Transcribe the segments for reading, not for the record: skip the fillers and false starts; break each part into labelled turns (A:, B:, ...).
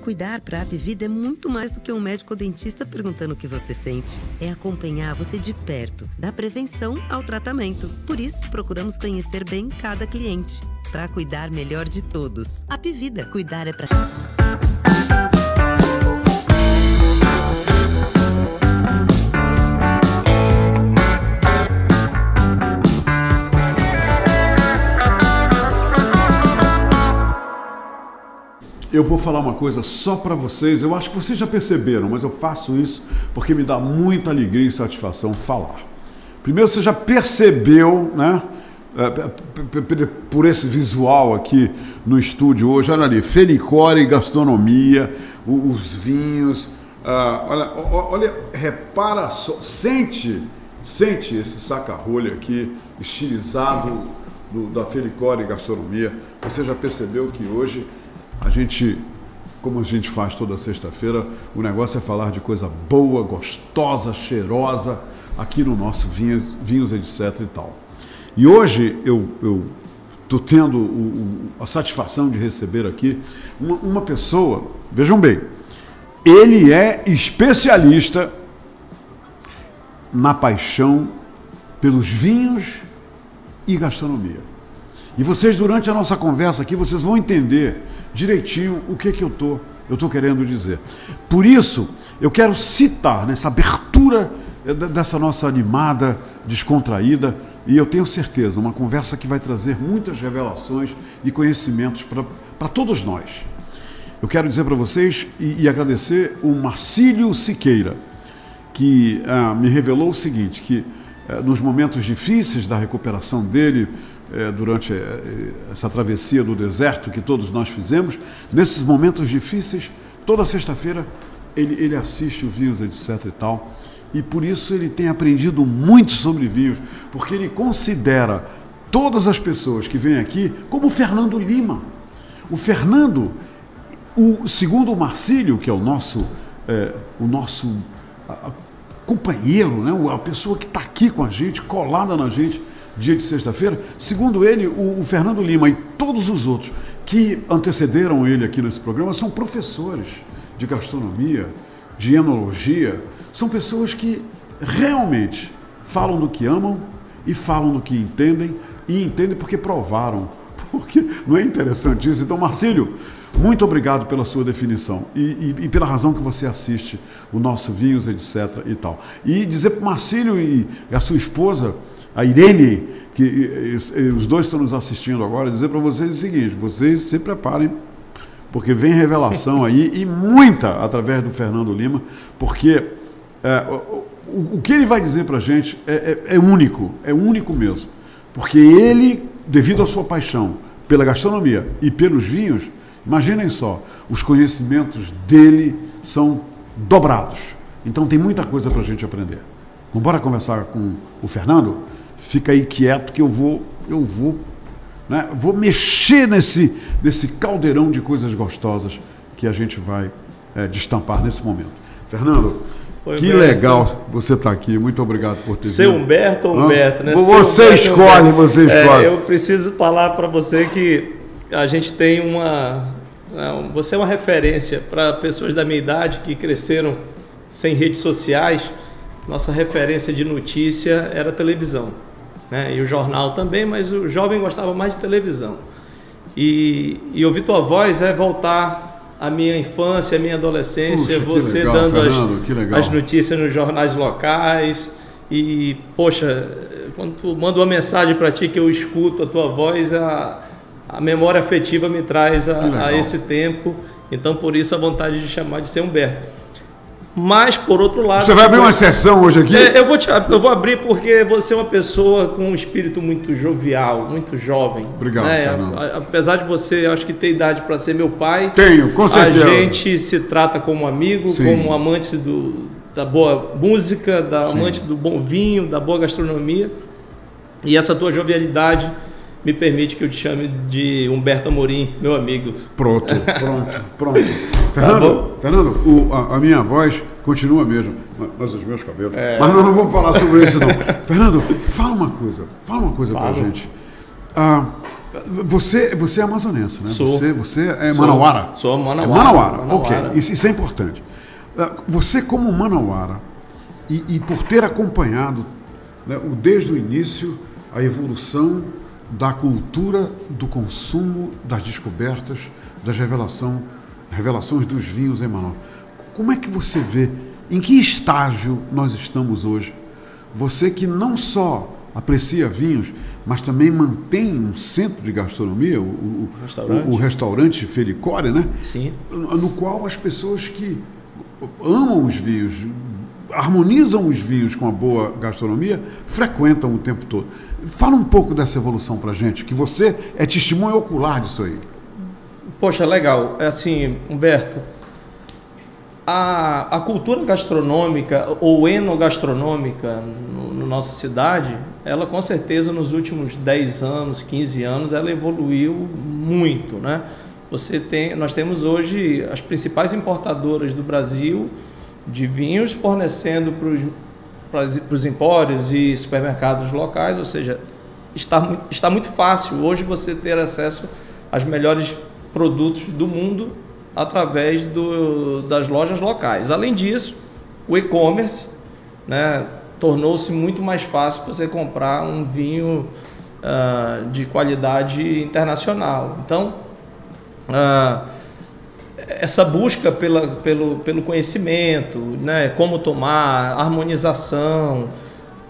A: Cuidar para a Apivida é muito mais do que um médico ou dentista perguntando o que você sente. É acompanhar você de perto, da prevenção ao tratamento. Por isso, procuramos conhecer bem cada cliente, para cuidar melhor de todos. Apivida, cuidar é para...
B: Eu vou falar uma coisa só para vocês, eu acho que vocês já perceberam, mas eu faço isso porque me dá muita alegria e satisfação falar. Primeiro, você já percebeu, né, por esse visual aqui no estúdio hoje, olha ali, Felicore Gastronomia, os vinhos, olha, repara só, sente esse saca-rolha aqui, estilizado da Felicore Gastronomia. Você já percebeu que hoje a gente, como a gente faz toda sexta-feira, o negócio é falar de coisa boa, gostosa, cheirosa, aqui no nosso vinhos etc e tal. E hoje eu estou tendo a satisfação de receber aqui uma pessoa, vejam bem, ele é especialista na paixão pelos vinhos e gastronomia. E vocês, durante a nossa conversa aqui, vocês vão entender direitinho o que eu tô querendo dizer. Por isso, eu quero citar nessa abertura dessa nossa animada, descontraída, e eu tenho certeza, uma conversa que vai trazer muitas revelações e conhecimentos para todos nós. Eu quero dizer para vocês e agradecer o Marcílio Siqueira, que me revelou o seguinte, que nos momentos difíceis da recuperação dele, durante essa travessia do deserto que todos nós fizemos, nesses momentos difíceis, toda sexta-feira ele assiste o Vinhos etc e tal, e por isso ele tem aprendido muito sobre vinhos, porque ele considera todas as pessoas que vêm aqui como o Fernando Lima. O Fernando, segundo o Marcílio, que é o nosso companheiro, né? A pessoa que está aqui com a gente, colada na gente, dia de sexta-feira, segundo ele, o Fernando Lima e todos os outros que antecederam ele aqui nesse programa são professores de gastronomia, de enologia, são pessoas que realmente falam do que amam e falam do que entendem, e entendem porque provaram, porque não é interessante isso? Então, Marcílio, muito obrigado pela sua definição e pela razão que você assiste o nosso Vinhos, etc. e tal. E dizer para o Marcílio e a sua esposa, a Irene, que os dois estão nos assistindo agora, dizer para vocês o seguinte: vocês se preparem, porque vem revelação aí, e muita através do Fernando Lima, porque o que ele vai dizer para a gente é único mesmo, porque ele, devido à sua paixão pela gastronomia e pelos vinhos, imaginem só, os conhecimentos dele são dobrados, então tem muita coisa para a gente aprender. Vamos embora conversar com o Fernando? Fica aí quieto que eu vou mexer nesse caldeirão de coisas gostosas que a gente vai destampar nesse momento. Fernando,
C: Oi,
B: que
C: Humberto.
B: legal você estar aqui. Muito obrado por ter vindo.
C: Seu Humberto ou Humberto, né?
B: Você escolhe, você escolhe.
C: Eu preciso falar para você que a gente tem você é uma referência para pessoas da minha idade que cresceram sem redes sociais. Nossa referência de notícia era a televisão, né? E o jornal também, mas o jovem gostava mais de televisão. E ouvir tua voz é voltar à minha infância, à minha adolescência.
B: Puxa,
C: você
B: legal,
C: dando
B: Fernando,
C: as notícias nos jornais locais. E, poxa, quando tu manda uma mensagem para ti que eu escuto a tua voz, a memória afetiva me traz a esse tempo. Então, por isso, a vontade de chamar de ser Humberto. Mas, por outro lado...
B: Você vai abrir uma sessão hoje aqui?
C: Eu vou abrir porque você é uma pessoa com um espírito muito jovial, muito jovem.
B: Obrigado, Fernando.
C: Apesar de você, acho que ter idade para ser meu pai...
B: Tenho, com certeza.
C: A gente se trata como amigo, sim, como amante da boa música, amante do bom vinho, da boa gastronomia. E essa tua jovialidade me permite que eu te chame de Humberto Amorim, meu amigo.
B: Pronto. Fernando, a minha voz continua mesmo, mas os meus cabelos. Mas nós não vamos falar sobre isso não. Fernando, fala uma coisa pra gente. Você é amazonense, né?
C: Sou.
B: Você é manauara?
C: Sou manauara.
B: É manauara, ok. Isso é importante. Você como manauara, e por ter acompanhado, né, desde o início a evolução da cultura do consumo, das descobertas, das revelações dos vinhos em Manaus, como é que você vê, em que estágio nós estamos hoje? Você que não só aprecia vinhos, mas também mantém um centro de gastronomia, o restaurante Felicore, né?
C: Sim.
B: No qual as pessoas que amam os vinhos, harmonizam os vinhos com a boa gastronomia, frequentam o tempo todo. Fala um pouco dessa evolução para a gente, que você é testemunho ocular disso aí.
C: Poxa, legal. É assim, Humberto, a cultura gastronômica ou enogastronômica na nossa cidade, ela com certeza nos últimos 10 anos, 15 anos, ela evoluiu muito, né? Nós temos hoje as principais importadoras do Brasil de vinhos fornecendo para os empórios e supermercados locais, ou seja, está muito fácil hoje você ter acesso aos melhores produtos do mundo através das lojas locais. Além disso, o e-commerce, né, tornou-se muito mais fácil você comprar um vinho de qualidade internacional. Então, essa busca pelo conhecimento, né, como tomar, harmonização,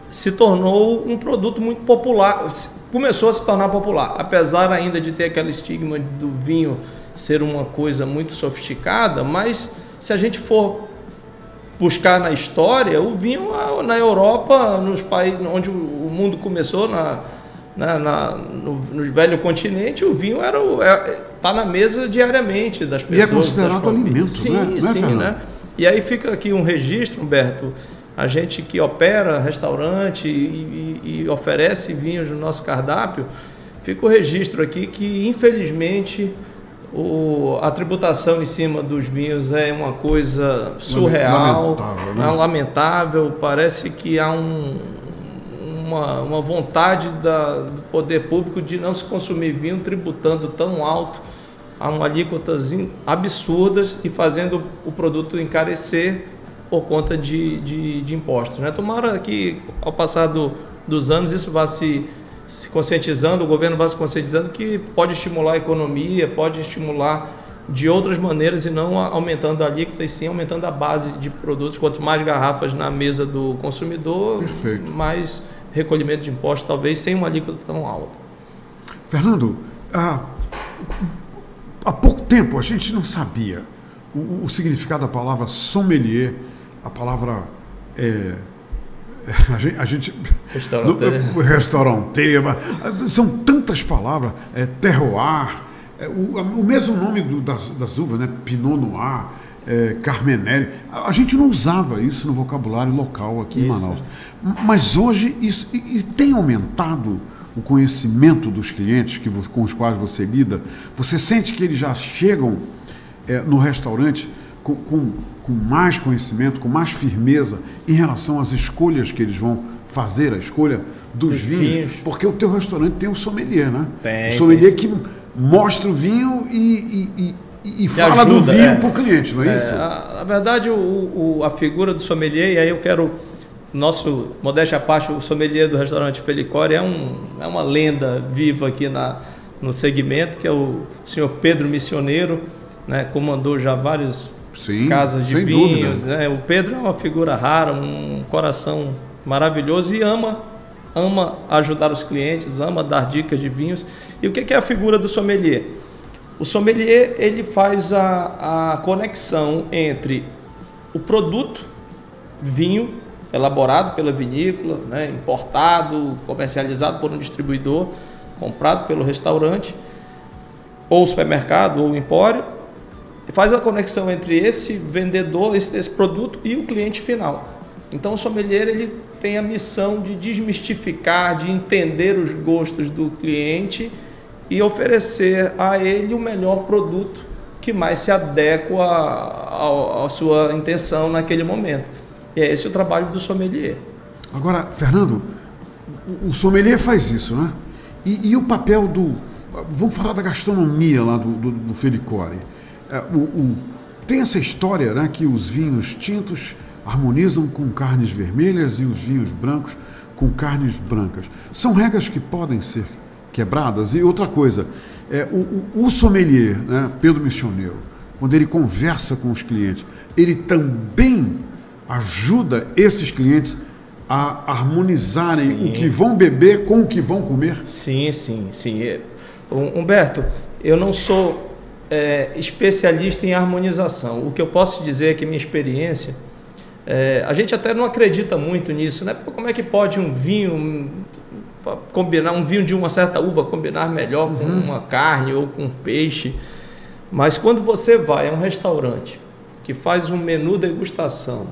C: se tornou um produto muito popular, começou a se tornar popular, apesar ainda de ter aquele estigma do vinho ser uma coisa muito sofisticada, mas se a gente for buscar na história, o vinho na Europa, nos países onde o mundo começou, no velho continente, o vinho está na mesa diariamente das pessoas.
B: E é considerado alimento,
C: sim,
B: né?
C: Sim, né? E aí fica aqui um registro, Humberto, a gente que opera restaurante e oferece vinhos no nosso cardápio, fica o registro aqui que, infelizmente, a tributação em cima dos vinhos é uma coisa surreal, lamentável, né? Lamentável. Parece que há uma vontade do poder público de não se consumir vinho tributando tão alto, a alíquotas absurdas e fazendo o produto encarecer por conta de impostos, né? Tomara que, ao passar dos anos, isso vá se conscientizando, o governo vai se conscientizando que pode estimular a economia, pode estimular de outras maneiras e não aumentando a alíquota, e sim aumentando a base de produtos. Quanto mais garrafas na mesa do consumidor,
B: perfeito,
C: mais recolhimento de impostos, talvez sem uma alíquota tão alta.
B: Fernando, há pouco tempo a gente não sabia o significado da palavra sommelier, a palavra restauranteiro, são tantas palavras, terroir, o mesmo nome das uvas, né? Pinot Noir, Carmenère. A gente não usava isso no vocabulário local aqui em Manaus. Mas hoje isso e tem aumentado o conhecimento dos clientes com os quais você lida. Você sente que eles já chegam no restaurante com mais conhecimento, com mais firmeza em relação às escolhas que eles vão fazer, a escolha dos vinhos, porque o teu restaurante tem um sommelier, né? Um sommelier que mostra o vinho e fala ajuda, do vinho para o cliente, não é isso?
C: Na verdade, a figura do sommelier, e aí eu quero, modéstia à parte, o sommelier do restaurante Felicore é uma lenda viva aqui no segmento, que é o senhor Pedro Missioneiro, né? Comandou já vários casas de vinhos, né? O Pedro é uma figura rara, um coração maravilhoso e ama ajudar os clientes, ama dar dicas de vinhos. E o que é a figura do sommelier? O sommelier, ele faz a conexão entre o produto, vinho, elaborado pela vinícola, né, importado, comercializado por um distribuidor, comprado pelo restaurante, ou supermercado, ou empório, e faz a conexão entre esse vendedor, esse produto e o cliente final. Então o sommelier, ele tem a missão de desmistificar, de entender os gostos do cliente e oferecer a ele o melhor produto que mais se adequa à sua intenção naquele momento. E é esse o trabalho do sommelier.
B: Agora, Fernando, o sommelier faz isso, né? E o papel Vamos falar da gastronomia lá do Felicore. Tem essa história, né, que os vinhos tintos harmonizam com carnes vermelhas e os vinhos brancos com carnes brancas. São regras que podem ser quebradas. E outra coisa, o sommelier, né, Pedro Missioneiro, quando ele conversa com os clientes, ele também ajuda esses clientes a harmonizarem o que vão beber com o que vão comer? Sim.
C: Humberto, eu não sou especialista em harmonização. O que eu posso dizer é que minha experiência, a gente até não acredita muito nisso, né? Como é que pode um vinho combinar, um vinho de uma certa uva combinar melhor com uma carne ou com um peixe? Mas quando você vai a um restaurante que faz um menu degustação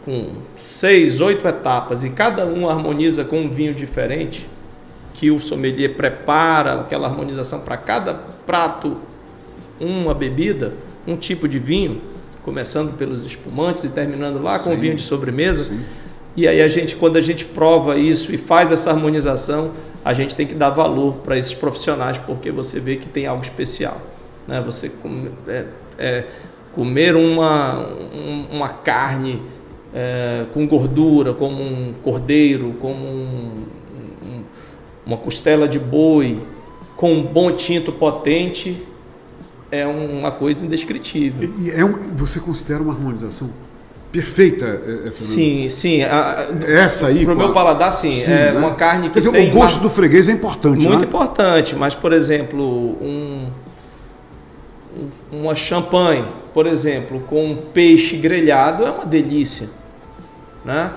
C: com 6, 8 etapas e cada um harmoniza com um vinho diferente, que o sommelier prepara aquela harmonização para cada prato, uma bebida, um tipo de vinho, começando pelos espumantes e terminando lá com o vinho de sobremesa. Sim. E aí quando a gente prova isso e faz essa harmonização, a gente tem que dar valor para esses profissionais, porque você vê que tem algo especial, né? Você comer uma carne com gordura, como um cordeiro, como uma costela de boi, com um bom tinto potente, é uma coisa indescritível.
B: E você considera uma harmonização perfeita?
C: Sim.
B: Essa aí?
C: Para o meu paladar, sim. É, né? Uma carne que tem...
B: O gosto do freguês é importante,
C: muito,
B: né?
C: Importante, mas, por exemplo, uma champanhe, por exemplo, com um peixe grelhado é uma delícia, né?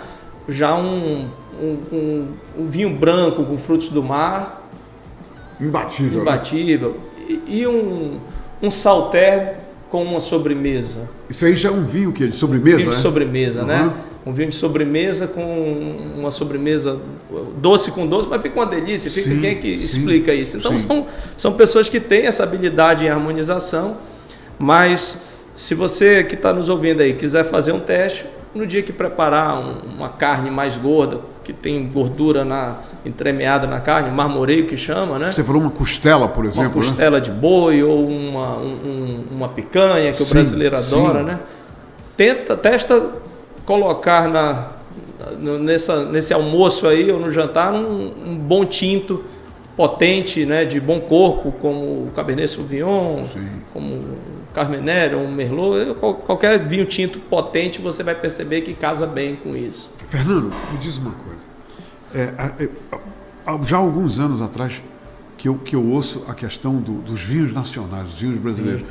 C: Já um vinho branco com frutos do mar,
B: imbatível.
C: E um salter com uma sobremesa.
B: Isso aí já é um vinho que de sobremesa,
C: vinho de sobremesa, né? Um vinho de sobremesa com uma sobremesa doce com doce, mas fica uma delícia. Quem é que explica isso? Então são pessoas que têm essa habilidade em harmonização, mas se você que está nos ouvindo aí quiser fazer um teste, no dia que preparar uma carne mais gorda, que tem gordura entremeada na carne, marmoreio que chama, né?
B: Você falou uma costela, por exemplo.
C: Uma costela, né? De boi ou uma picanha, que o brasileiro adora, né? Testa colocar nesse almoço aí ou no jantar um bom tinto potente, né? De bom corpo, como o Cabernet Sauvignon, como Carmenère, um Merlot, qualquer vinho tinto potente, você vai perceber que casa bem com isso.
B: Fernando, me diz uma coisa. Já há alguns anos atrás que eu ouço a questão dos vinhos nacionais, dos vinhos brasileiros.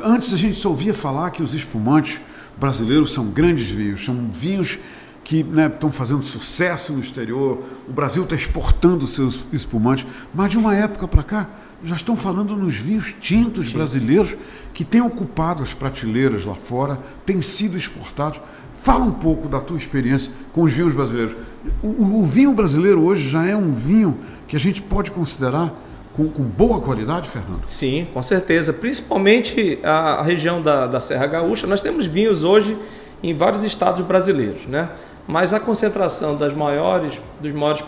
B: Antes a gente só ouvia falar que os espumantes brasileiros são grandes vinhos, são vinhos que, né, estão fazendo sucesso no exterior, o Brasil está exportando seus espumantes, mas de uma época para cá já estão falando nos vinhos tintos brasileiros que têm ocupado as prateleiras lá fora, têm sido exportados. Fala um pouco da tua experiência com os vinhos brasileiros. O vinho brasileiro hoje já é um vinho que a gente pode considerar com boa qualidade, Fernando? Sim,
C: com certeza. Principalmente a região da Serra Gaúcha. Nós temos vinhos hoje em vários estados brasileiros, né? Mas a concentração dos maiores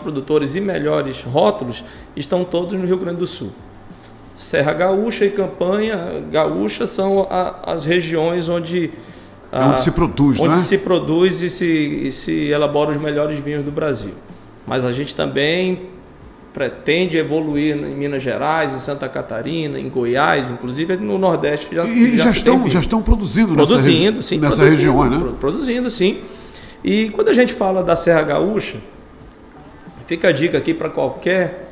C: produtores e melhores rótulos estão todos no Rio Grande do Sul. Serra Gaúcha e Campanha Gaúcha são as regiões onde
B: se produz,
C: onde
B: né?
C: se produz e se elabora os melhores vinhos do Brasil. Mas a gente também pretende evoluir em Minas Gerais, em Santa Catarina, em Goiás, inclusive no Nordeste já
B: estão produzindo nessa região, né?
C: Produzindo, sim. E quando a gente fala da Serra Gaúcha, fica a dica aqui para qualquer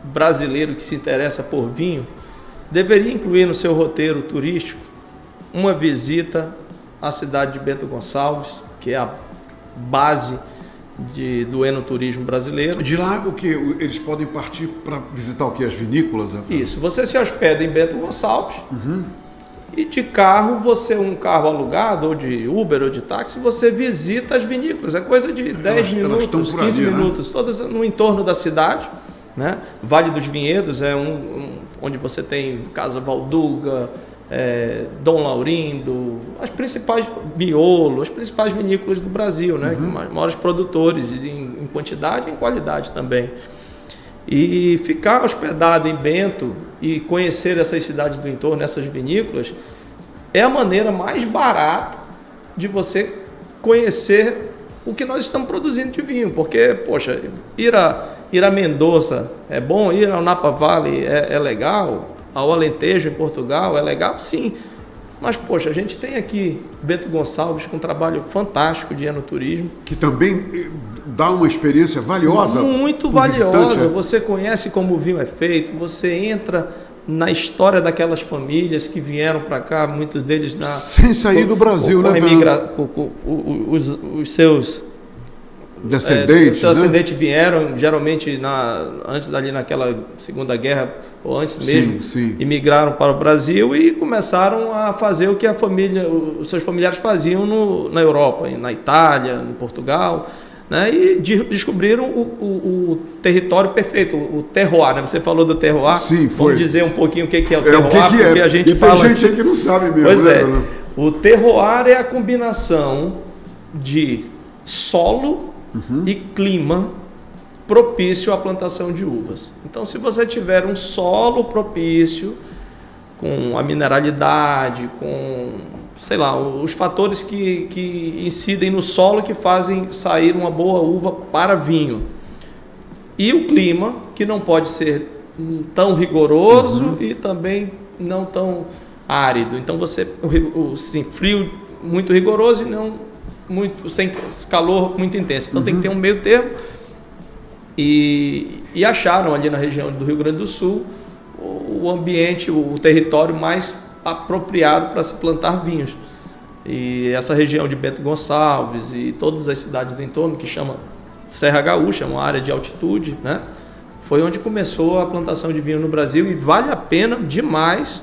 C: brasileiro que se interessa por vinho, deveria incluir no seu roteiro turístico uma visita à cidade de Bento Gonçalves, que é a base do enoturismo brasileiro.
B: De lá, o que eles podem partir para visitar o que? As vinícolas?
C: Isso, você se hospeda em Bento Gonçalves e de carro, um carro alugado, ou de Uber ou de táxi, você visita as vinícolas. É coisa de 10 minutos, 15 minutos, né? Todas no entorno da cidade, né? Vale dos Vinhedos é onde você tem Casa Valduga, Dom Laurindo, as principais Miolo, as principais vinícolas do Brasil, né? Maiores produtores em quantidade e em qualidade também. E ficar hospedado em Bento e conhecer essas cidades do entorno, essas vinícolas, é a maneira mais barata de você conhecer o que nós estamos produzindo de vinho. Porque, poxa, ir a Mendoza é bom, ir ao Napa Valley é legal, ao Alentejo em Portugal é legal, sim. Mas, poxa, a gente tem aqui Bento Gonçalves com um trabalho fantástico de enoturismo.
B: Que também dá uma experiência valiosa.
C: Muito valiosa. Você conhece como o vinho é feito, você entra na história daquelas famílias que vieram para cá, muitos deles
B: sem sair do Brasil, né?
C: Os seus
B: descendentes,
C: os seus descendentes vieram geralmente antes dali naquela Segunda Guerra ou antes mesmo, imigraram para o Brasil e começaram a fazer o que os seus familiares faziam na Europa, na Itália, no Portugal, né? E descobriram o território perfeito, o terroir, né? Você falou do terroir.
B: Sim, foi.
C: Vamos dizer um pouquinho o que é o terroir, porque a gente
B: fala tem gente aí que não sabe mesmo.
C: Pois é. O terroir é a combinação de solo e clima propício à plantação de uvas. Então, se você tiver um solo propício, com a mineralidade, com, sei lá, os fatores que incidem no solo que fazem sair uma boa uva para vinho, e o clima, que não pode ser tão rigoroso e também não tão árido. Então, frio muito rigoroso e não sem calor muito intenso. Então tem que ter um meio termo. E acharam ali na região do Rio Grande do Sul o ambiente, o território mais apropriado para se plantar vinhos. E essa região de Bento Gonçalves e todas as cidades do entorno, que chama Serra Gaúcha, uma área de altitude, né? Foi onde começou a plantação de vinho no Brasil, e vale a pena demais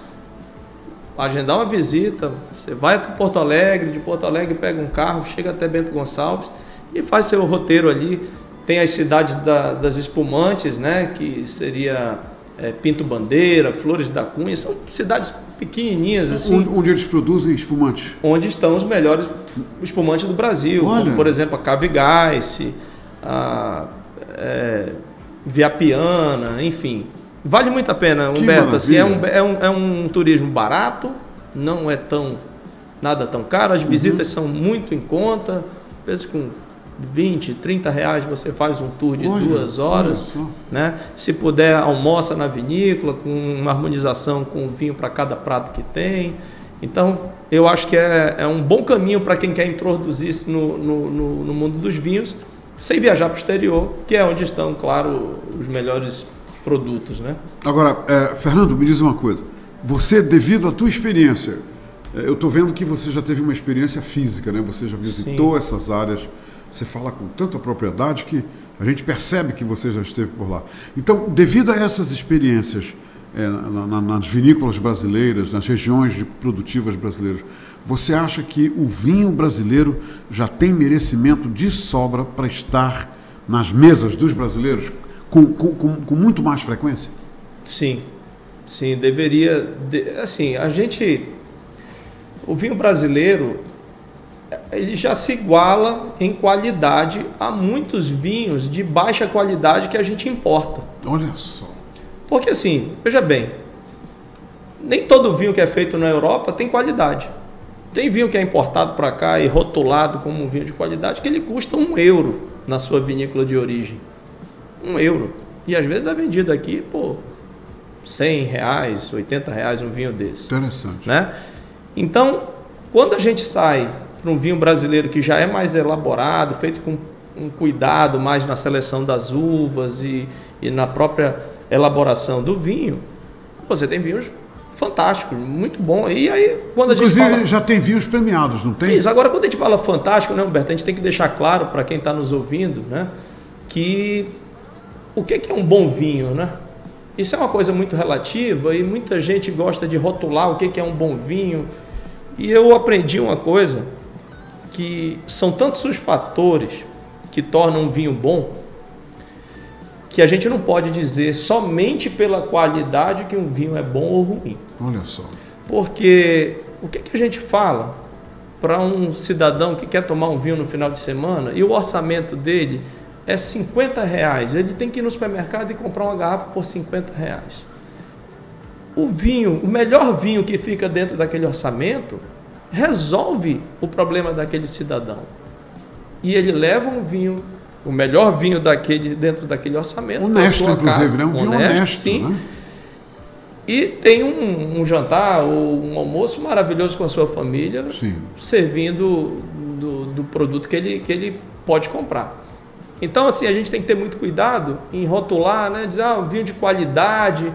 C: agendar uma visita. Você vai até Porto Alegre, de Porto Alegre pega um carro, chega até Bento Gonçalves e faz seu roteiro ali. Tem as cidades das espumantes, né, que seria Pinto Bandeira, Flores da Cunha, são cidades pequenininhas assim.
B: Onde eles produzem espumantes?
C: Onde estão os melhores espumantes do Brasil, como, por exemplo, a Cave Gás, a Viapiana, enfim. Vale muito a pena, Humberto. Assim, é um turismo barato, não é nada tão caro, as visitas são muito em conta, às vezes com 20, 30 reais você faz um tour de 2 horas, né? Se puder, almoça na vinícola, com uma harmonização com o vinho para cada prato que tem. Então, eu acho que é um bom caminho para quem quer introduzir-se no mundo dos vinhos, sem viajar para o exterior, que é onde estão, claro, os melhores produtos, né?
B: Agora, Fernando, me diz uma coisa. Você, devido à tua experiência, eu estou vendo que você já teve uma experiência física, né? Você já visitou essas áreas, você fala com tanta propriedade que a gente percebe que você já esteve por lá. Então, devido a essas experiências nas vinícolas brasileiras, nas regiões produtivas brasileiras, você acha que o vinho brasileiro já tem merecimento de sobra para estar nas mesas dos brasileiros com muito mais frequência?
C: Sim, deveria. Assim, o vinho brasileiro, ele já se iguala em qualidade a muitos vinhos de baixa qualidade que a gente importa.
B: Olha só.
C: Porque assim, veja bem, nem todo vinho que é feito na Europa tem qualidade. Tem vinho que é importado para cá e rotulado como um vinho de qualidade que ele custa €1 na sua vinícola de origem. €1. E às vezes é vendido aqui por R$100, R$80 um vinho desse.
B: Interessante.
C: Né? Então, quando a gente sai para um vinho brasileiro que já é mais elaborado, feito com um cuidado mais na seleção das uvas e na própria elaboração do vinho, você tem vinhos fantásticos, muito bom. E aí, quando a gente
B: inclusive, já tem vinhos premiados, não tem?
C: Isso. Agora, quando a gente fala fantástico, né, Humberto, a gente tem que deixar claro para quem está nos ouvindo, né, que o que é um bom vinho, né? Isso é uma coisa muito relativa e muita gente gosta de rotular o que é um bom vinho. E eu aprendi uma coisa, que são tantos os fatores que tornam um vinho bom, que a gente não pode dizer somente pela qualidade que um vinho é bom ou ruim.
B: Olha só.
C: Porque o que a gente fala para um cidadão que quer tomar um vinho no final de semana e o orçamento dele é R$50, ele tem que ir no supermercado e comprar uma garrafa por R$50. O vinho, o melhor vinho que fica dentro daquele orçamento, resolve o problema daquele cidadão. E ele leva um vinho, o melhor vinho dentro daquele orçamento.
B: Honesto, inclusive,
C: casa,
B: né? Um vinho honesto,
C: sim.
B: Né?
C: E tem um jantar ou um almoço maravilhoso com a sua família, sim, servindo do produto que ele pode comprar. Então, assim, a gente tem que ter muito cuidado em rotular, né? Dizer, um vinho de qualidade.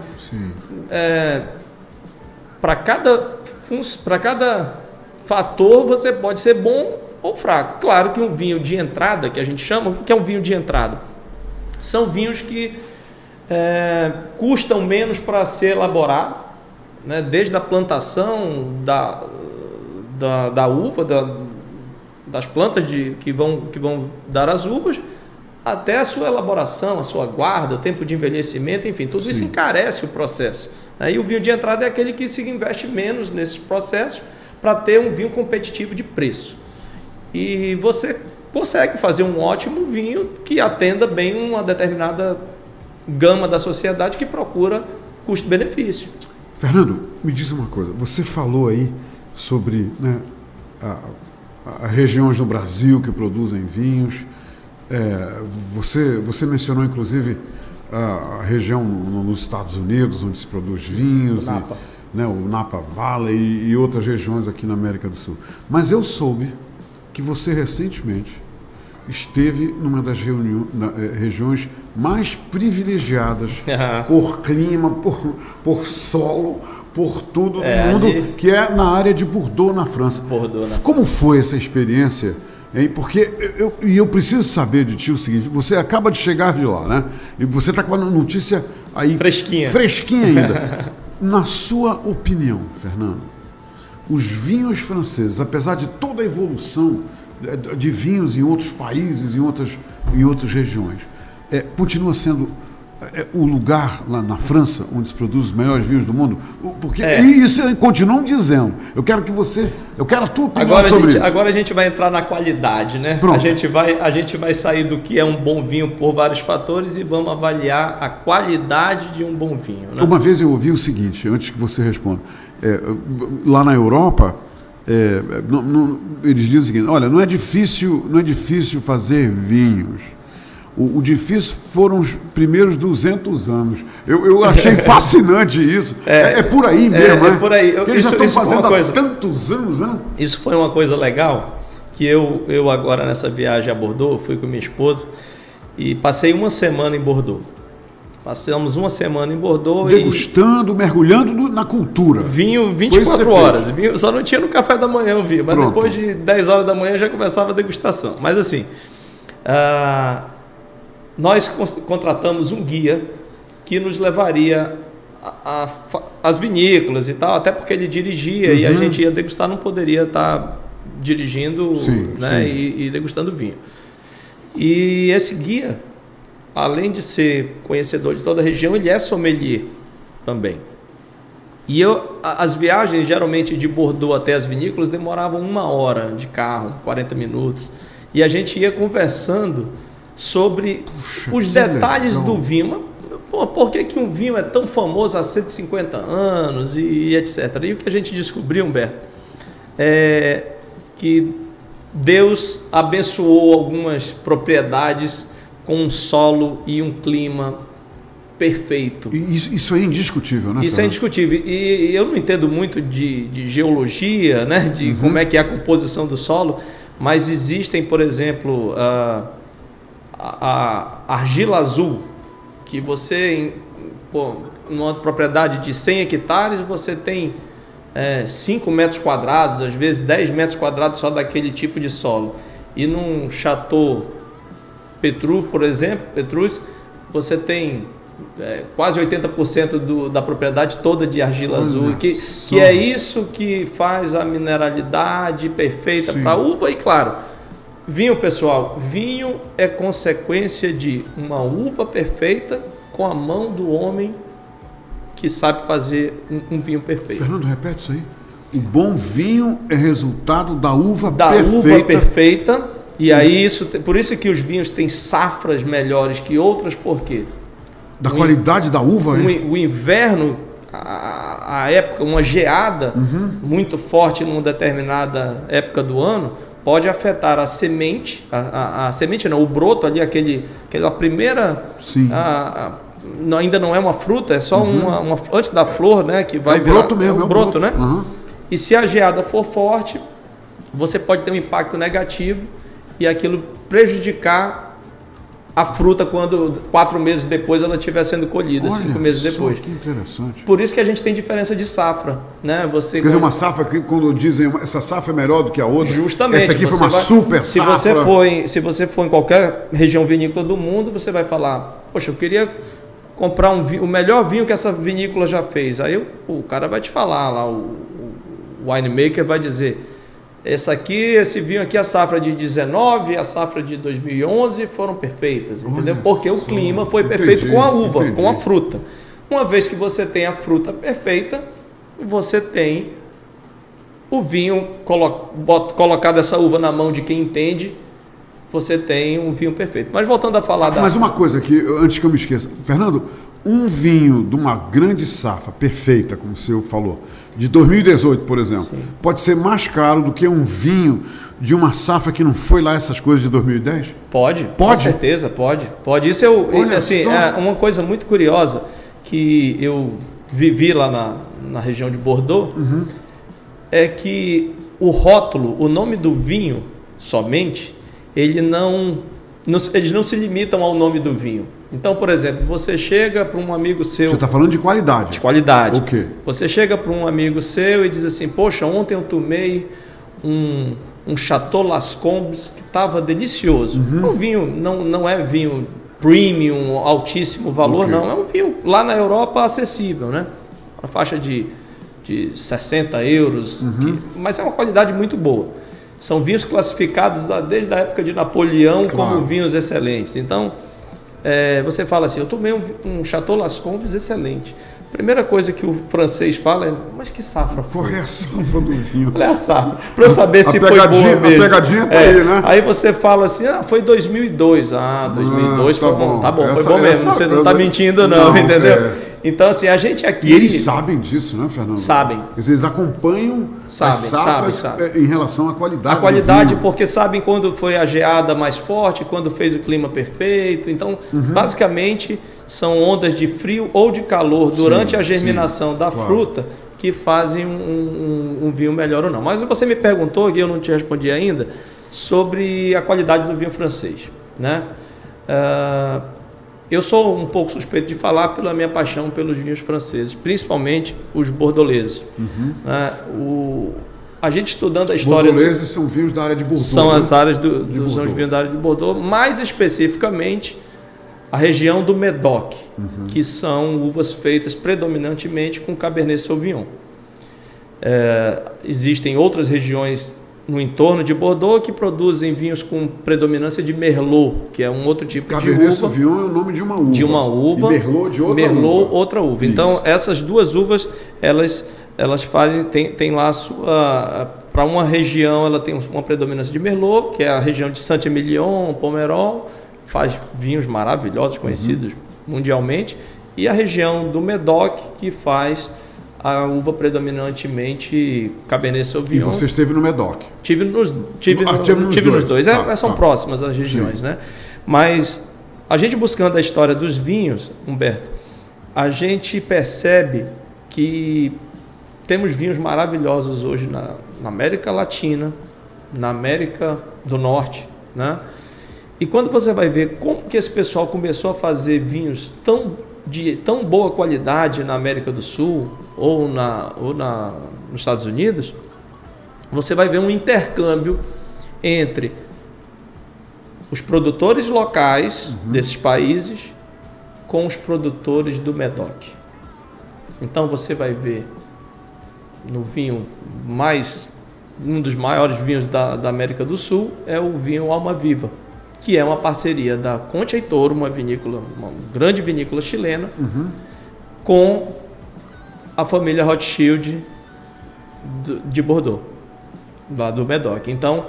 C: Para cada fator, você pode ser bom ou fraco. Claro que um vinho de entrada, que a gente chama, o que é um vinho de entrada? São vinhos que custam menos para ser elaborado, né? Desde a plantação da uva, das plantas que vão dar as uvas, até a sua elaboração, a sua guarda, o tempo de envelhecimento, enfim, tudo isso encarece o processo. E o vinho de entrada é aquele que se investe menos nesses processos para ter um vinho competitivo de preço. E você consegue fazer um ótimo vinho que atenda bem uma determinada gama da sociedade que procura custo-benefício.
B: Fernando, me diz uma coisa. Você falou aí sobre, né, as regiões do Brasil que produzem vinhos. Você mencionou, inclusive, a região nos Estados Unidos, onde se produz vinhos, o Napa Valley e outras regiões aqui na América do Sul. Mas eu soube que você recentemente esteve numa das regiões mais privilegiadas por clima, por solo, por tudo do mundo, que é na área de Bordeaux, na França. Como foi essa experiência? Porque eu preciso saber de ti o seguinte: você acaba de chegar de lá, né? E você está com uma notícia aí fresquinha ainda. Na sua opinião, Fernando, os vinhos franceses, apesar de toda a evolução de vinhos em outros países, em outras regiões, continua sendo o lugar lá na França onde se produz os melhores vinhos do mundo? Porque isso continuam dizendo. Eu quero a tua opinião sobre isso.
C: Agora a gente vai entrar na qualidade, né?
B: Pronto.
C: A gente vai sair do que é um bom vinho por vários fatores e vamos avaliar a qualidade de um bom vinho, né?
B: Uma vez eu ouvi o seguinte, antes que você responda. Lá na Europa, eles dizem o seguinte: olha, não é difícil fazer vinhos. O difícil foram os primeiros 200 anos. Eu achei fascinante isso. É por aí mesmo, né?
C: É por aí.
B: Eles já estão fazendo há tantos anos, né?
C: Isso foi uma coisa legal, que eu agora nessa viagem a Bordeaux, fui com minha esposa e passei uma semana em Bordeaux. Passamos uma semana em Bordeaux.
B: Degustando, mergulhando na cultura.
C: Vinho 24 horas. Vinho, só não tinha no café da manhã o vinho, mas depois de 10 horas da manhã já começava a degustação. Mas assim, nós contratamos um guia que nos levaria às vinícolas e tal, até porque ele dirigia e a gente ia degustar, não poderia estar dirigindo, né, e degustando vinho. E esse guia, além de ser conhecedor de toda a região, ele é sommelier também. E as viagens, geralmente de Bordeaux até as vinícolas, demoravam 1 hora de carro, 40 minutos. E a gente ia conversando sobre os detalhes do vinho. Mas, por que um vinho é tão famoso há 150 anos e etc. E o que a gente descobriu, Humberto, é que Deus abençoou algumas propriedades com um solo e um clima perfeito.
B: Isso é indiscutível, né?
C: Isso é indiscutível. E eu não entendo muito de geologia, né? De como é que é a composição do solo, mas existem, por exemplo, a argila azul, que você, numa propriedade de 100 hectares, você tem 5 metros quadrados, às vezes 10 metros quadrados só daquele tipo de solo. E num Chateau Petrus, por exemplo, você tem quase 80% da propriedade toda de argila azul, que é isso que faz a mineralidade perfeita para a uva. E claro, vinho, pessoal, vinho é consequência de uma uva perfeita com a mão do homem que sabe fazer um vinho perfeito.
B: Fernando, repete isso aí. O bom vinho é resultado da uva
C: perfeita E aí, por isso que os vinhos têm safras melhores que outras, por quê?
B: Da qualidade da uva, hein?
C: O inverno, a época, uma geada muito forte numa determinada época do ano, pode afetar a semente, a semente não, o broto ali, aquela primeira...
B: Sim.
C: Ainda não é uma fruta, é só uma antes da flor, né? Que vai virar,
B: broto mesmo,
C: é o broto, né? E se a geada for forte, você pode ter um impacto negativo e aquilo prejudicar a fruta quando 4 meses depois ela estiver sendo colhida, 5 meses depois.
B: Que interessante.
C: Por isso que a gente tem diferença de safra, né?
B: Quer dizer, uma safra que quando dizem essa safra é melhor do que a outra,
C: justamente,
B: essa aqui foi uma super safra.
C: Se você for em qualquer região vinícola do mundo, você vai falar, poxa, eu queria comprar o melhor vinho que essa vinícola já fez. Aí o cara vai te falar lá, o winemaker vai dizer, esse vinho aqui, a safra de 19, a safra de 2011 foram perfeitas, entendeu? Porque o clima foi perfeito com a uva, com a fruta. Uma vez que você tem a fruta perfeita, você tem o vinho colocado essa uva na mão de quem entende, você tem um vinho perfeito. Mas voltando a falar
B: Mas uma coisa aqui, antes que eu me esqueça. Fernando, um vinho de uma grande safra perfeita, como o senhor falou, de 2018, por exemplo, sim, pode ser mais caro do que um vinho de uma safra que não foi lá essas coisas de 2010?
C: Pode? Com certeza, pode. Isso assim, é uma coisa muito curiosa que eu vivi lá na região de Bordeaux, é que o rótulo, o nome do vinho somente, eles não se limitam ao nome do vinho. Então, por exemplo, você chega para um amigo seu...
B: Você está falando de qualidade.
C: De qualidade.
B: Ok.
C: Você chega para um amigo seu e diz assim, poxa, ontem eu tomei um Chateau Las Combes que estava delicioso. O vinho não é vinho premium, altíssimo valor, não. É um vinho lá na Europa acessível, né? Uma faixa de 60 euros, mas é uma qualidade muito boa. São vinhos classificados desde a época de Napoleão como vinhos excelentes. Então, você fala assim, eu tomei um Chateau Las Combes excelente. A primeira coisa que o francês fala é, mas que safra foi?
B: Qual é a safra do vinho?
C: Qual é a safra? Para eu saber se foi boa mesmo.
B: A pegadinha tá aí, né?
C: Aí você fala assim, foi 2002. 2002 foi bom. Tá bom, foi bom mesmo. Você não está mentindo não, entendeu? Então, assim, a gente aqui...
B: E eles sabem disso, né, Fernando?
C: Sabem.
B: Eles acompanham as safras em relação à qualidade.
C: A qualidade, porque sabem quando foi a geada mais forte, quando fez o clima perfeito. Então, basicamente, são ondas de frio ou de calor durante a germinação da fruta que fazem um vinho melhor ou não. Mas você me perguntou, e eu não te respondi ainda, sobre a qualidade do vinho francês, né? Eu sou um pouco suspeito de falar pela minha paixão pelos vinhos franceses, principalmente os bordoleses. A gente estudando a história...
B: Bordoleses são vinhos da área de Bordeaux.
C: São as áreas dos vinhos da área de Bordeaux, mais especificamente a região do Médoc, que são uvas feitas predominantemente com Cabernet Sauvignon. Existem outras regiões no entorno de Bordeaux que produzem vinhos com predominância de Merlot, que é um outro tipo de uva.
B: Cabernet Sauvignon é o nome de uma uva.
C: De uma uva.
B: E Merlot de outra uva.
C: Merlot, outra uva. Isso. Então, essas duas uvas, elas fazem, tem lá a sua... Para uma região, ela tem uma predominância de Merlot, que é a região de Saint-Emilion, Pomerol, faz vinhos maravilhosos, conhecidos mundialmente, e a região do Médoc, que faz a uva predominantemente Cabernet Sauvignon.
B: E você esteve no Médoc?
C: Tive nos dois. São próximas as regiões, né? Mas a gente buscando a história dos vinhos, Humberto, a gente percebe que temos vinhos maravilhosos hoje na América Latina, na América do Norte, né? E quando você vai ver como que esse pessoal começou a fazer vinhos de tão boa qualidade na América do Sul ou nos Estados Unidos, você vai ver um intercâmbio entre os produtores locais desses países com os produtores do Médoc. Então você vai ver no vinho um dos maiores vinhos da América do Sul é o vinho Alma Viva, que é uma parceria da Concha e Toro, uma grande vinícola chilena, com a família Rothschild de Bordeaux, lá do Médoc. Então,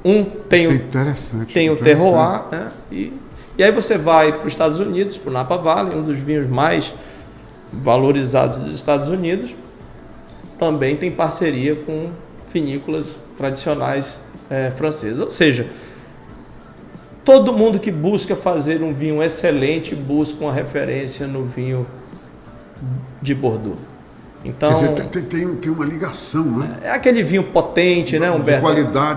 B: Isso é interessante.
C: Tem o terroir, né? E aí você vai para os Estados Unidos, para o Napa Valley, um dos vinhos mais valorizados dos Estados Unidos, também tem parceria com vinícolas tradicionais francesas. Ou seja, todo mundo que busca fazer um vinho excelente busca uma referência no vinho de Bordeaux. Então,
B: tem uma ligação, né?
C: É aquele vinho potente, né, Humberto?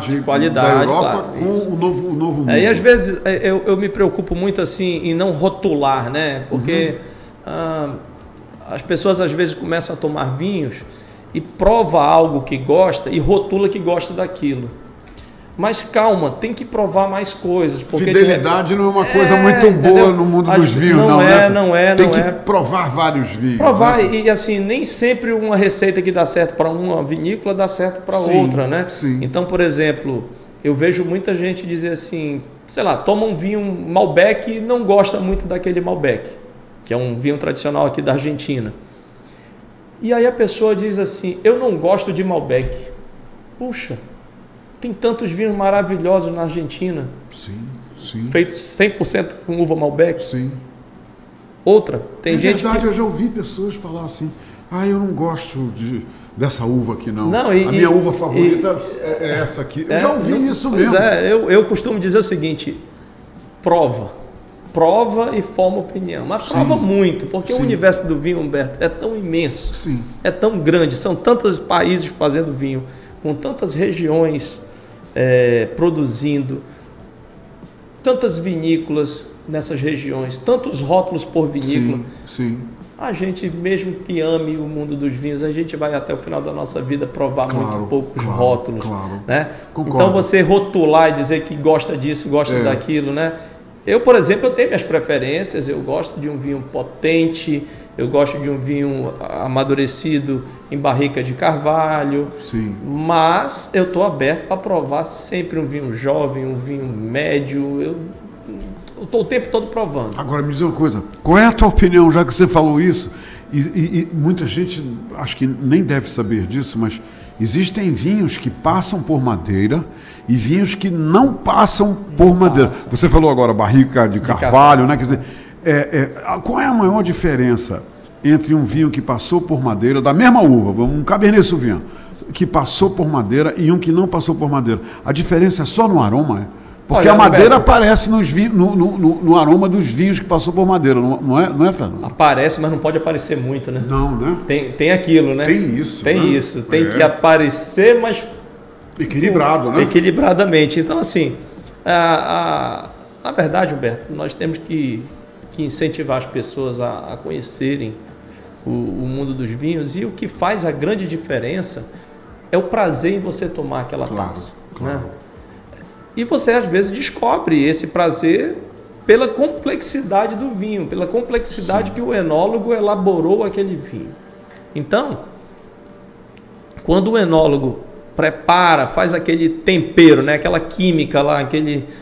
B: De qualidade da Europa, claro, com o novo mundo.
C: E às vezes eu me preocupo muito assim em não rotular, né? Porque as pessoas às vezes começam a tomar vinhos e prova algo que gosta e rotula que gosta daquilo. Mas calma, tem que provar mais coisas. Porque
B: fidelidade não é uma coisa muito boa no mundo dos vinhos,
C: não é.
B: Tem que provar vários vinhos.
C: Provar,
B: né?
C: E assim, nem sempre uma receita que dá certo para uma vinícola dá certo para outra, né?
B: Sim.
C: Então, por exemplo, eu vejo muita gente dizer assim, sei lá, toma um vinho Malbec e não gosta muito daquele Malbec, que é um vinho tradicional aqui da Argentina. E aí a pessoa diz assim, eu não gosto de Malbec. Puxa, tem tantos vinhos maravilhosos na Argentina.
B: Sim.
C: Feitos 100% com uva Malbec.
B: Sim.
C: Outra, tem gente
B: verdade, eu já ouvi pessoas falar assim, eu não gosto dessa uva aqui não. A minha uva favorita é essa aqui. Eu já ouvi isso mesmo.
C: Eu costumo dizer o seguinte, prova e forma opinião. Mas prova muito, porque o universo do vinho, Humberto, é tão imenso, é tão grande, são tantos países fazendo vinho, com tantas regiões produzindo, tantas vinícolas nessas regiões, tantos rótulos por vinícola.
B: Sim.
C: A gente, mesmo que ame o mundo dos vinhos, a gente vai até o final da nossa vida provar muito poucos rótulos. Né? Então você rotular e dizer que gosta disso, gosta daquilo, né? Eu, por exemplo, eu tenho minhas preferências, eu gosto de um vinho potente, eu gosto de um vinho amadurecido em barrica de carvalho, mas eu estou aberto para provar sempre um vinho jovem, um vinho médio, eu estou o tempo todo provando.
B: Agora, me diz uma coisa, qual é a tua opinião, já que você falou isso, e muita gente acho que nem deve saber disso, mas existem vinhos que passam por madeira e vinhos que não passam por madeira. Você falou agora barrica de carvalho, né? Quer dizer, qual é a maior diferença entre um vinho que passou por madeira, da mesma uva, um Cabernet Sauvignon, que passou por madeira e um que não passou por madeira? A diferença é só no aroma, Porque a madeira aparece no aroma dos vinhos que passou por madeira, não é, Fernando?
C: Aparece, mas não pode aparecer muito, né?
B: Não, né?
C: Tem aquilo, né?
B: Tem isso.
C: Tem isso. Tem que aparecer, mas...
B: equilibrado, né?
C: Equilibradamente. Então, assim, na verdade, Humberto, nós temos que incentivar as pessoas a conhecerem o mundo dos vinhos, e o que faz a grande diferença é o prazer em você tomar aquela taça. Né? E você, às vezes, descobre esse prazer pela complexidade do vinho, pela complexidade que o enólogo elaborou aquele vinho. Então, quando o enólogo prepara, faz aquele tempero, né? Aquela química lá,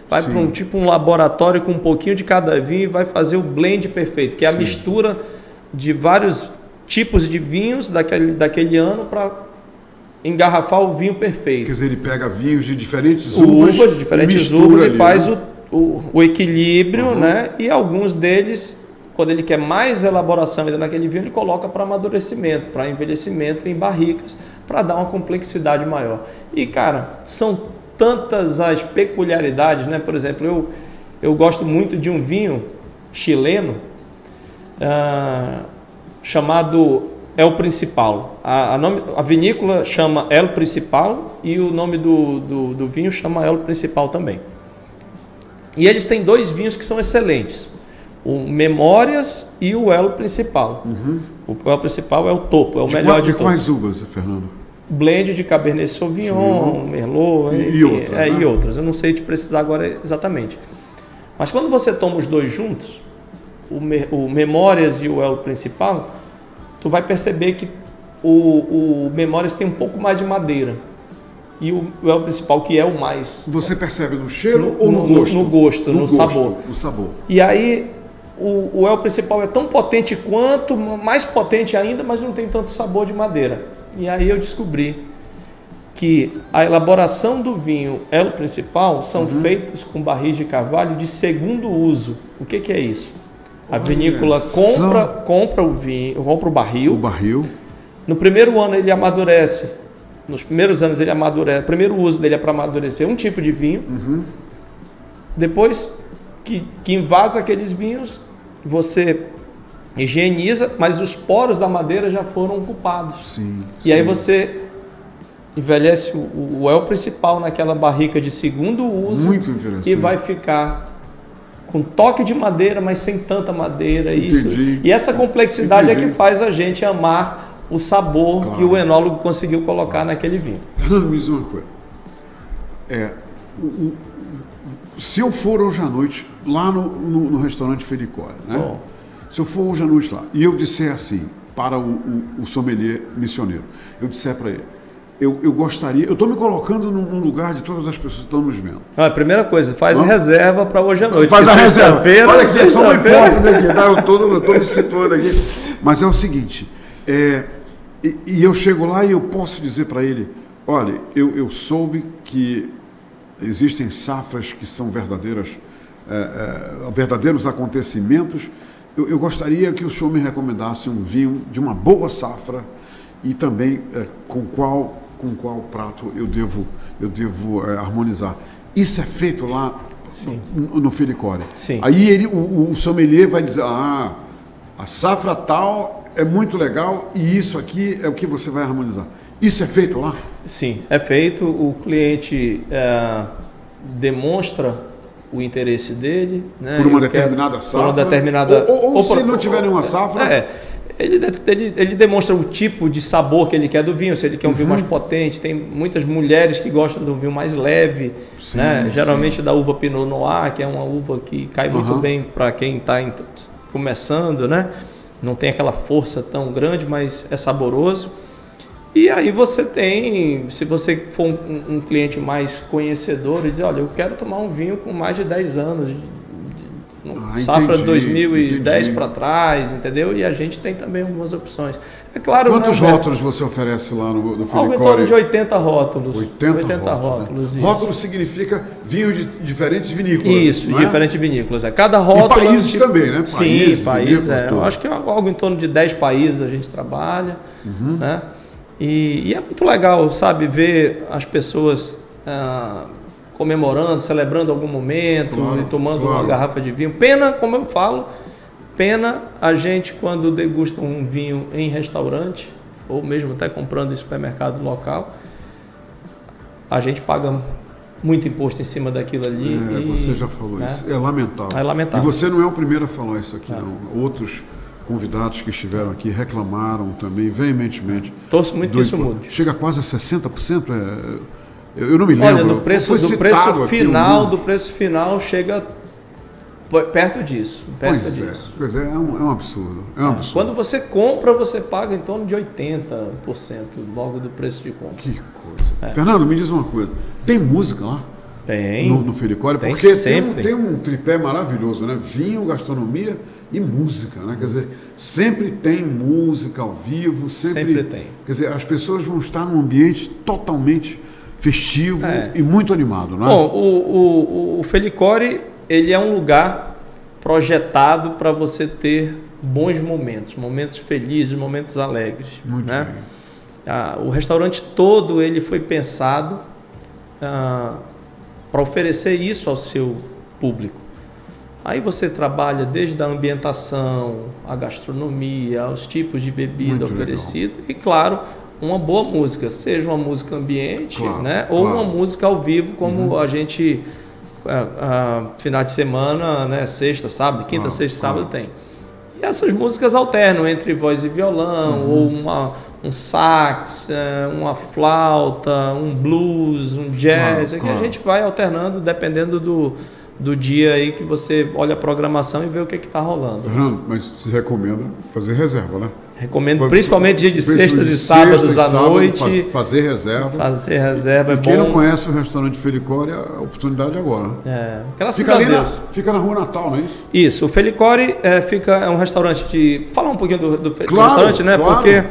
C: vai para um laboratório com um pouquinho de cada vinho e vai fazer o blend perfeito, que é a mistura de vários tipos de vinhos daquele ano para engarrafar o vinho perfeito.
B: Quer dizer, ele pega vinhos de diferentes uvas,
C: e faz o equilíbrio, né? E alguns deles, quando ele quer mais elaboração ainda naquele vinho, ele coloca para amadurecimento, para envelhecimento em barricas, para dar uma complexidade maior. E, cara, são tantas as peculiaridades, né? Por exemplo, eu gosto muito de um vinho chileno chamado El Principal. A vinícola chama El Principal e o nome do vinho chama El Principal também. E eles têm dois vinhos que são excelentes. O Memórias e o El Principal. O El Principal é o topo, é o melhor de todos.
B: De quais uvas, Fernando?
C: Blend de Cabernet Sauvignon, Merlot e outras. Eu não sei te precisar agora exatamente. Mas quando você toma os dois juntos, o Memórias e o El Principal, tu vai perceber que o Memórias tem um pouco mais de madeira. E o El Principal, que é o mais... Você
B: percebe no cheiro ou no gosto?
C: No gosto, no sabor.
B: No sabor.
C: E aí, o El Principal é tão potente quanto, mais potente ainda, mas não tem tanto sabor de madeira. E aí eu descobri que a elaboração do vinho elo principal são feitos com barris de carvalho de segundo uso. O que é isso? A vinícola compra o vinho, compra o barril. No primeiro ano ele amadurece. Nos primeiros anos ele amadurece. O primeiro uso dele é para amadurecer um tipo de vinho. Depois que invasa aqueles vinhos, você higieniza, mas os poros da madeira já foram ocupados. E aí você envelhece o elo principal naquela barrica de segundo uso. Muito interessante. E vai ficar com toque de madeira, mas sem tanta madeira. E essa complexidade é que faz a gente amar o sabor que o enólogo conseguiu colocar naquele vinho.
B: Fernando, me diz uma coisa. Se eu for hoje à noite lá no restaurante Felicóri, né? Se eu for hoje à noite lá e eu disser assim para o sommelier missioneiro, eu disser para ele, eu gostaria, eu estou me colocando no lugar de todas as pessoas que estão nos vendo.
C: A primeira coisa, faz reserva para hoje à noite.
B: Faz a reserva. Olha que só uma hipótese aqui, tá? Eu estou me situando aqui. Mas é o seguinte, e eu chego lá e eu posso dizer para ele, olha, eu soube que existem safras que são verdadeiros acontecimentos. Eu gostaria que o senhor me recomendasse um vinho de uma boa safra e também com qual prato eu devo harmonizar. Isso é feito lá no Felicóri. Aí o sommelier vai dizer, a safra tal é muito legal e isso aqui é o que você vai harmonizar. Isso é feito lá?
C: Sim, é feito. O cliente demonstra o interesse dele, né?
B: Por uma determinada safra? Por uma
C: determinada...
B: Ou se não tiver nenhuma safra...
C: Ele demonstra o tipo de sabor que ele quer do vinho, se ele quer um vinho mais potente. Tem muitas mulheres que gostam do vinho mais leve, né? Geralmente da uva Pinot Noir, que é uma uva que cai muito bem para quem está começando, né? Não tem aquela força tão grande, mas é saboroso. E aí você tem, se você for um cliente mais conhecedor e dizer, olha, eu quero tomar um vinho com mais de 10 anos, safra de 2010 para trás, entendeu? E a gente tem também algumas opções. É claro.
B: Quantos rótulos você oferece lá no Felicóri?
C: Algo em torno de 80 rótulos.
B: 80 rótulos. Né? Rótulo significa vinhos de diferentes vinícolas.
C: Isso, diferentes vinícolas. Cada rótulo.
B: E países também, né?
C: Países. Eu acho que é algo em torno de 10 países a gente trabalha, né? E é muito legal, sabe, ver as pessoas comemorando, celebrando algum momento, e tomando uma garrafa de vinho. Pena, como eu falo, a gente quando degusta um vinho em restaurante, ou mesmo até comprando em supermercado local, a gente paga muito imposto em cima daquilo ali.
B: Você já falou isso. É lamentável.
C: É lamentável.
B: E você não é o primeiro a falar isso aqui, não. Outros convidados que estiveram aqui reclamaram também veementemente.
C: Torço muito que isso mude.
B: Chega quase a 60%. Eu não me lembro.
C: Olha, do preço final chega perto disso.
B: Pois é um absurdo. É um absurdo.
C: Quando você compra, você paga em torno de 80% logo do preço de compra.
B: Que coisa. Fernando, me diz uma coisa. Tem música lá?
C: Tem.
B: No Felicóri? Porque tem um tripé maravilhoso, né? Vinho, gastronomia e música, né? Quer dizer, sempre tem música ao vivo, sempre tem. Quer dizer, as pessoas vão estar num ambiente totalmente festivo e muito animado, não é?
C: Bom, o Felicóri, ele é um lugar projetado para você ter bons momentos felizes, momentos alegres.
B: Muito bem.
C: O restaurante todo ele foi pensado para oferecer isso ao seu público. Aí você trabalha desde a ambientação, a gastronomia, os tipos de bebida oferecida e, claro, uma boa música, seja uma música ambiente, né, ou uma música ao vivo, como a gente, final de semana, né, sexta, sábado, quinta, sexta, sábado tem. E essas músicas alternam entre voz e violão, ou um sax, uma flauta, um blues, um jazz, que a gente vai alternando dependendo do dia aí que você olha a programação e vê o que está rolando.
B: Fernando, mas se recomenda fazer reserva, né?
C: Recomendo, principalmente dia de sextas e sábados à noite.
B: Fazer reserva.
C: Fazer reserva é bom.
B: Quem não conhece o restaurante Felicóri, a oportunidade agora.
C: Graças a Deus.
B: Fica na Rua Natal, não é isso?
C: Isso, o Felicóri é um restaurante de... Falar um pouquinho do restaurante, né?
B: Claro.
C: Porque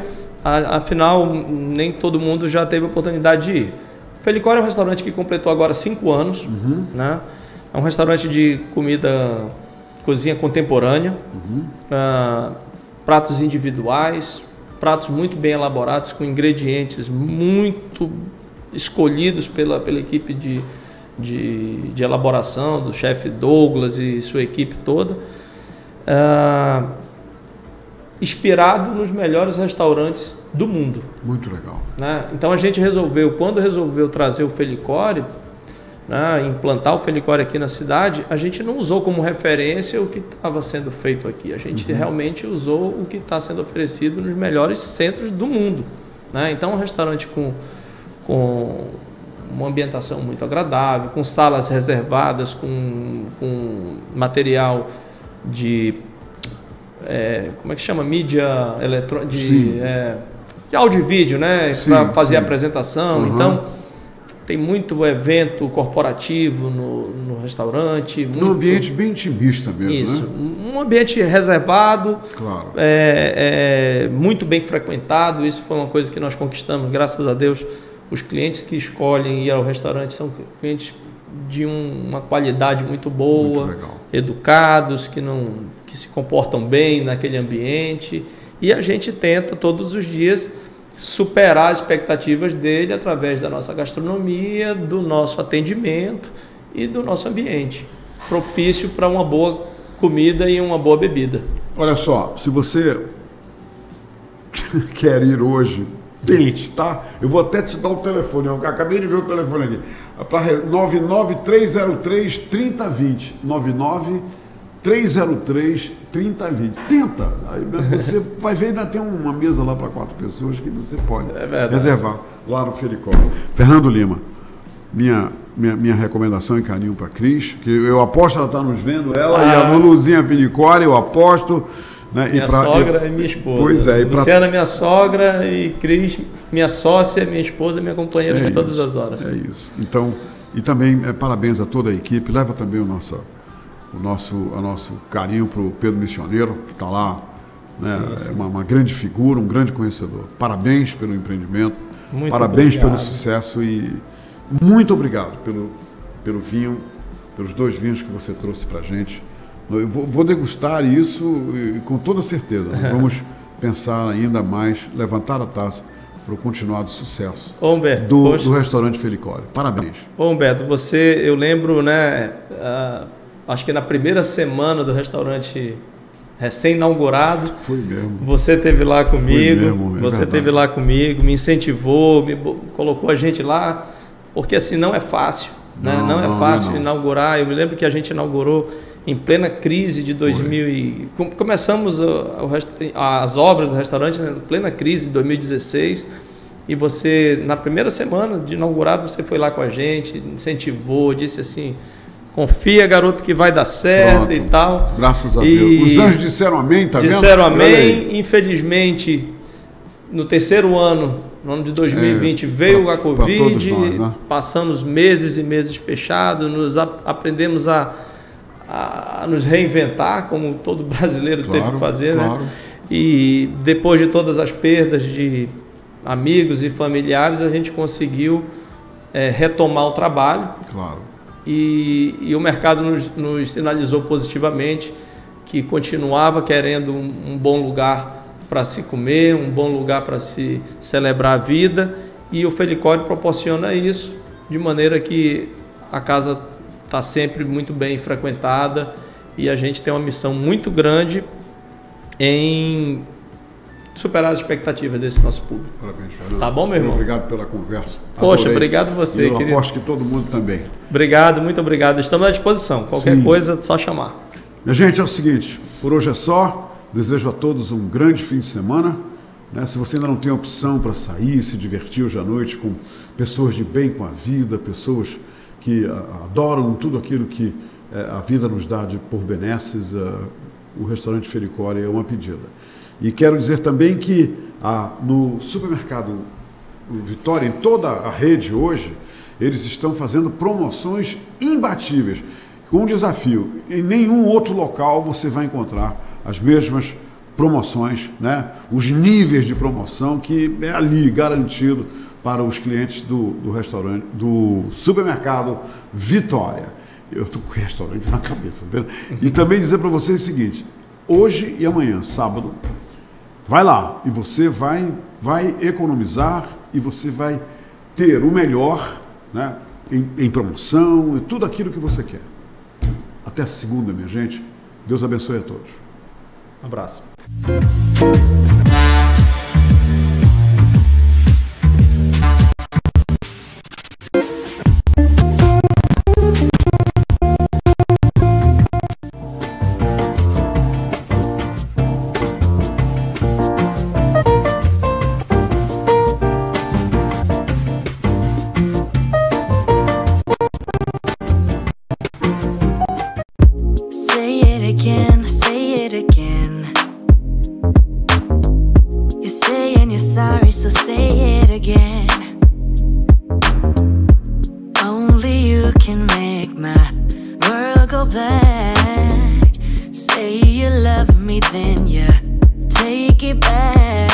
C: Afinal, nem todo mundo já teve a oportunidade de ir. O Felicório é um restaurante que completou agora 5 anos, né? É um restaurante de cozinha contemporânea, pratos individuais, pratos muito bem elaborados, com ingredientes muito escolhidos pela equipe de elaboração, do chefe Douglas e sua equipe toda, inspirado nos melhores restaurantes do mundo.
B: Muito legal.
C: Né? Então a gente quando resolveu trazer o Felicório, né, implantar o Felicório aqui na cidade, a gente não usou como referência o que estava sendo feito aqui. A gente realmente usou o que está sendo oferecido nos melhores centros do mundo. Né? Então, um restaurante com uma ambientação muito agradável, com salas reservadas, com material de... como é que chama? Mídia eletrônica, de áudio e vídeo, né? Para fazer a apresentação. Então... Tem muito evento corporativo no restaurante.
B: Um ambiente bem intimista mesmo,
C: isso,
B: né?
C: Um ambiente reservado,
B: claro.
C: Muito bem frequentado. Isso foi uma coisa que nós conquistamos, graças a Deus. Os clientes que escolhem ir ao restaurante são clientes de uma qualidade muito boa,
B: muito legal.
C: Educados, que se comportam bem naquele ambiente. E a gente tenta todos os dias superar as expectativas dele através da nossa gastronomia, do nosso atendimento e do nosso ambiente, propício para uma boa comida e uma boa bebida.
B: Olha só, se você quer ir hoje, tente, tá? Eu vou até te dar o telefone, eu acabei de ver o telefone aqui, para 99303-3020, 99303-3020. Tenta, aí você vai ver, ainda tem uma mesa lá para 4 pessoas que você pode reservar lá no Felicório. Fernando Lima, minha recomendação e carinho para a Cris, que eu aposto ela está nos vendo, ela e a Luluzinha Felicório, eu aposto. Né?
C: Minha sogra e minha esposa.
B: Pois é.
C: Luciana, minha sogra, e Cris, minha sócia, minha esposa, minha companheira de todas as horas.
B: É isso. Então, e também parabéns a toda a equipe, leva também o nosso carinho para o Pedro Missioneiro, que está lá, né? Sim. É uma grande figura, um grande conhecedor. Parabéns pelo empreendimento,
C: muito
B: parabéns
C: obrigado.
B: Pelo sucesso e muito obrigado pelo vinho, pelos 2 vinhos que você trouxe para a gente. Eu vou degustar isso com toda certeza. Vamos pensar ainda mais, levantar a taça para o continuado sucesso do restaurante Felicório. Parabéns.
C: Humberto, eu lembro, né? Acho que na primeira semana do restaurante recém-inaugurado,
B: foi mesmo.
C: Você esteve lá comigo,
B: você
C: esteve lá comigo, me incentivou, colocou a gente lá, porque assim não é fácil, né? Não é fácil inaugurar. Eu me lembro que a gente inaugurou em plena crise de 2000 começamos as obras do restaurante em plena crise de 2016. E você, na primeira semana de inaugurado, você foi lá com a gente, incentivou, disse assim: confia, garoto, que vai dar certo. Pronto. E tal.
B: Graças a Deus. Os anjos disseram amém, tá vendo?
C: Disseram amém. Infelizmente, no terceiro ano, no ano de 2020, veio a Covid, nós, né? Passamos meses e meses fechados, aprendemos a nos reinventar, como todo brasileiro teve que fazer. Claro. Né? E depois de todas as perdas de amigos e familiares, a gente conseguiu retomar o trabalho.
B: Claro.
C: E o mercado nos sinalizou positivamente que continuava querendo um bom lugar para se comer, um bom lugar para se celebrar a vida, e o Felicório proporciona isso, de maneira que a casa está sempre muito bem frequentada e a gente tem uma missão muito grande em superar as expectativas desse nosso público.
B: Parabéns, Fernando.
C: Tá bom, meu irmão?
B: Obrigado pela conversa.
C: Poxa, adorei. Obrigado você,
B: eu
C: querido.
B: Aposto que todo mundo também.
C: Obrigado, muito obrigado. Estamos à disposição. Qualquer coisa, só chamar.
B: Minha gente, é o seguinte, por hoje é só. Desejo a todos um grande fim de semana. Né? Se você ainda não tem opção para sair, se divertir hoje à noite com pessoas de bem com a vida, pessoas que adoram tudo aquilo que a vida nos dá por benesses, o restaurante Felicório é uma pedida. E quero dizer também que no supermercado Vitória, em toda a rede hoje, eles estão fazendo promoções imbatíveis, com um desafio: em nenhum outro local você vai encontrar as mesmas promoções, né? Os níveis de promoção que é ali garantido para os clientes do restaurante, do supermercado Vitória. Eu estou com restaurante na cabeça, tá vendo? E também dizer para vocês o seguinte: hoje e amanhã, sábado, vai lá e você vai economizar e você vai ter o melhor, né, em promoção e tudo aquilo que você quer. Até segunda, minha gente. Deus abençoe a todos.
C: Um abraço.
D: Sorry, so say it again. Only you can make my world go black. Say you love me, then you take it back.